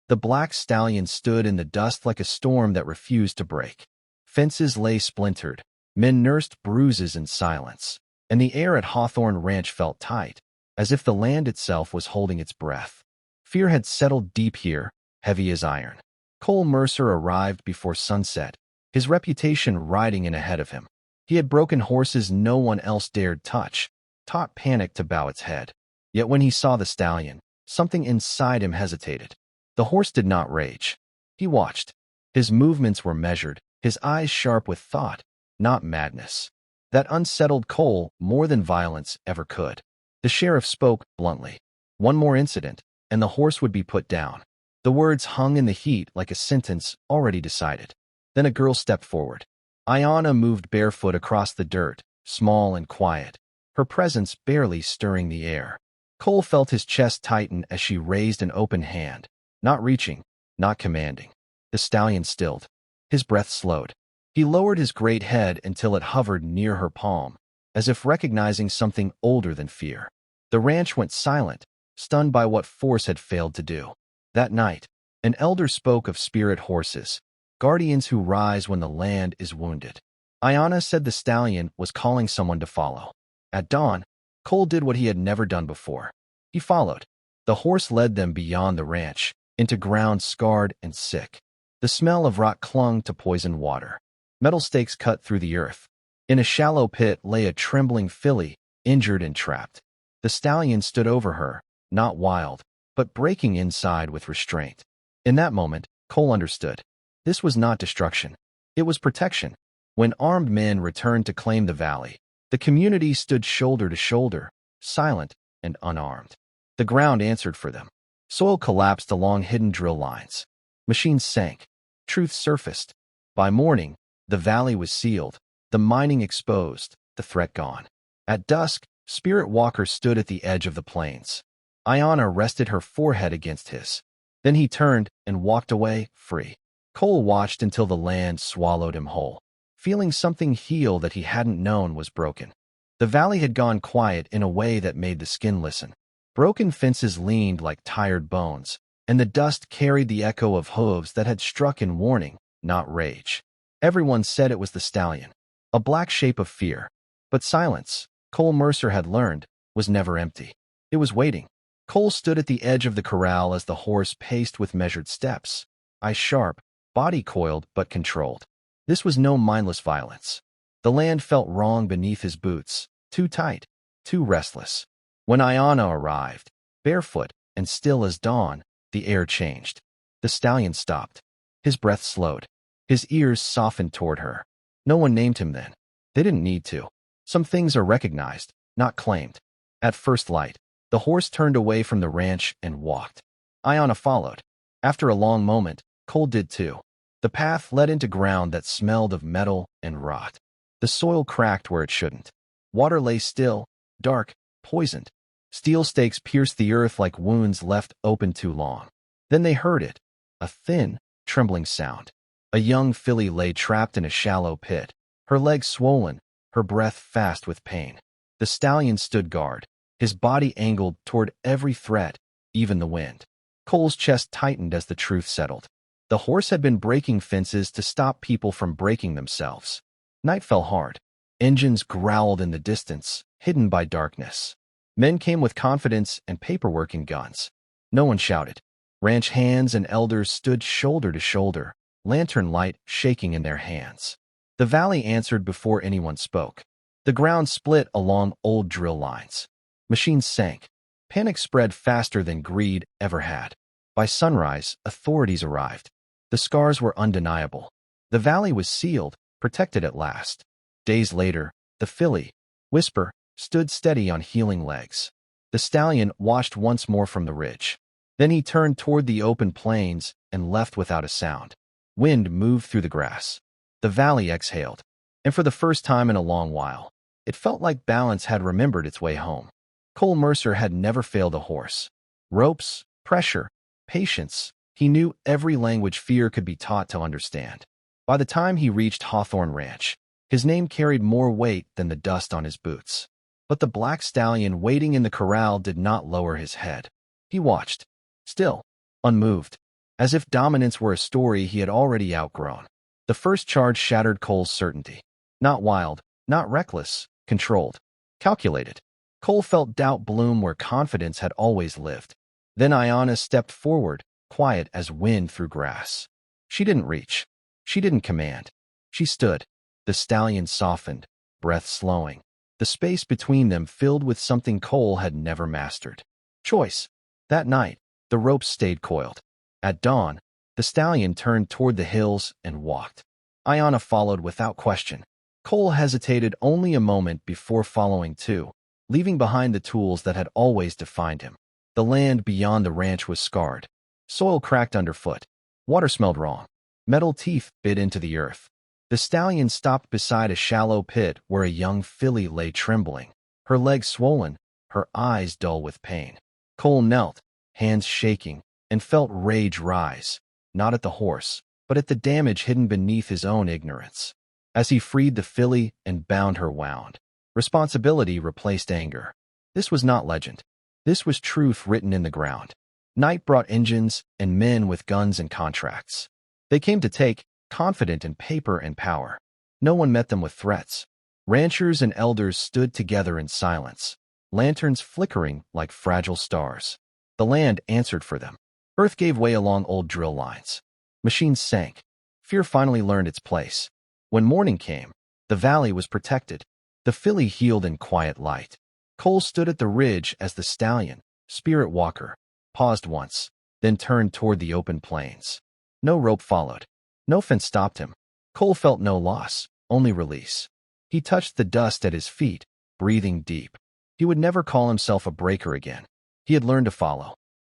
The black stallion stood in the dust like a storm that refused to break. Fences lay splintered. Men nursed bruises in silence. And the air at Hawthorne Ranch felt tight, as if the land itself was holding its breath. Fear had settled deep here, heavy as iron. Cole Mercer arrived before sunset, his reputation riding in ahead of him. He had broken horses no one else dared touch, taught panic to bow its head. Yet when he saw the stallion, something inside him hesitated. The horse did not rage. He watched. His movements were measured, his eyes sharp with thought, not madness. That unsettled Cole more than violence ever could. The sheriff spoke bluntly. One more incident, and the horse would be put down. The words hung in the heat like a sentence already decided. Then a girl stepped forward. Ayanna moved barefoot across the dirt, small and quiet, her presence barely stirring the air. Cole felt his chest tighten as she raised an open hand, not reaching, not commanding. The stallion stilled. His breath slowed. He lowered his great head until it hovered near her palm, as if recognizing something older than fear. The ranch went silent, stunned by what force had failed to do. That night, an elder spoke of spirit horses, guardians who rise when the land is wounded. Ayanna said the stallion was calling someone to follow. At dawn, Cole did what he had never done before. He followed. The horse led them beyond the ranch, into ground scarred and sick. The smell of rot clung to poisoned water. Metal stakes cut through the earth. In a shallow pit lay a trembling filly, injured and trapped. The stallion stood over her, not wild, but breaking inside with restraint. In that moment, Cole understood. This was not destruction. It was protection. When armed men returned to claim the valley, the community stood shoulder to shoulder, silent and unarmed. The ground answered for them. Soil collapsed along hidden drill lines. Machines sank. Truth surfaced. By morning, the valley was sealed, the mining exposed, the threat gone. At dusk, Spirit Walker stood at the edge of the plains. Ayanna rested her forehead against his. Then he turned and walked away, free. Cole watched until the land swallowed him whole, feeling something heal that he hadn't known was broken. The valley had gone quiet in a way that made the skin listen. Broken fences leaned like tired bones, and the dust carried the echo of hooves that had struck in warning, not rage. Everyone said it was the stallion, a black shape of fear. But silence, Cole Mercer had learned, was never empty. It was waiting. Cole stood at the edge of the corral as the horse paced with measured steps, eyes sharp, body coiled but controlled. This was no mindless violence. The land felt wrong beneath his boots, too tight, too restless. When Ayanna arrived, barefoot and still as dawn, the air changed. The stallion stopped. His breath slowed. His ears softened toward her. No one named him then. They didn't need to. Some things are recognized, not claimed. At first light, the horse turned away from the ranch and walked. Ayanna followed. After a long moment, Cole did too. The path led into ground that smelled of metal and rot. The soil cracked where it shouldn't. Water lay still, dark, poisoned. Steel stakes pierced the earth like wounds left open too long. Then they heard it, a thin, trembling sound. A young filly lay trapped in a shallow pit, her legs swollen, her breath fast with pain. The stallion stood guard, his body angled toward every threat, even the wind. Cole's chest tightened as the truth settled. The horse had been breaking fences to stop people from breaking themselves. Night fell hard. Engines growled in the distance, hidden by darkness. Men came with confidence and paperwork and guns. No one shouted. Ranch hands and elders stood shoulder to shoulder, lantern light shaking in their hands. The valley answered before anyone spoke. The ground split along old drill lines. Machines sank. Panic spread faster than greed ever had. By sunrise, authorities arrived. The scars were undeniable. The valley was sealed, protected at last. Days later, the filly, Whisper, stood steady on healing legs. The stallion watched once more from the ridge. Then he turned toward the open plains and left without a sound. Wind moved through the grass. The valley exhaled, and for the first time in a long while, it felt like balance had remembered its way home. Cole Mercer had never failed a horse. Ropes, pressure, patience. He knew every language fear could be taught to understand. By the time he reached Hawthorne Ranch, his name carried more weight than the dust on his boots. But the black stallion waiting in the corral did not lower his head. He watched, still, unmoved. as if dominance were a story he had already outgrown. The first charge shattered Cole's certainty. Not wild, not reckless, controlled, calculated. Cole felt doubt bloom where confidence had always lived. Then Ayanna stepped forward, quiet as wind through grass. She didn't reach. She didn't command. She stood. The stallion softened, breath slowing. The space between them filled with something Cole had never mastered. Choice. That night, the ropes stayed coiled. At dawn, the stallion turned toward the hills and walked. Ayanna followed without question. Cole hesitated only a moment before following too, leaving behind the tools that had always defined him. The land beyond the ranch was scarred. Soil cracked underfoot. Water smelled wrong. Metal teeth bit into the earth. The stallion stopped beside a shallow pit where a young filly lay trembling, her legs swollen, her eyes dull with pain. Cole knelt, hands shaking, and felt rage rise, not at the horse, but at the damage hidden beneath his own ignorance. As he freed the filly and bound her wound, responsibility replaced anger. This was not legend. This was truth written in the ground. Night brought engines and men with guns and contracts. They came to take, confident in paper and power. No one met them with threats. Ranchers and elders stood together in silence, lanterns flickering like fragile stars. The land answered for them. Earth gave way along old drill lines. Machines sank. Fear finally learned its place. When morning came, the valley was protected. The filly healed in quiet light. Cole stood at the ridge as the stallion, spirit walker, paused once, then turned toward the open plains. No rope followed. No fence stopped him. Cole felt no loss, only release. He touched the dust at his feet, breathing deep. He would never call himself a breaker again. He had learned to follow.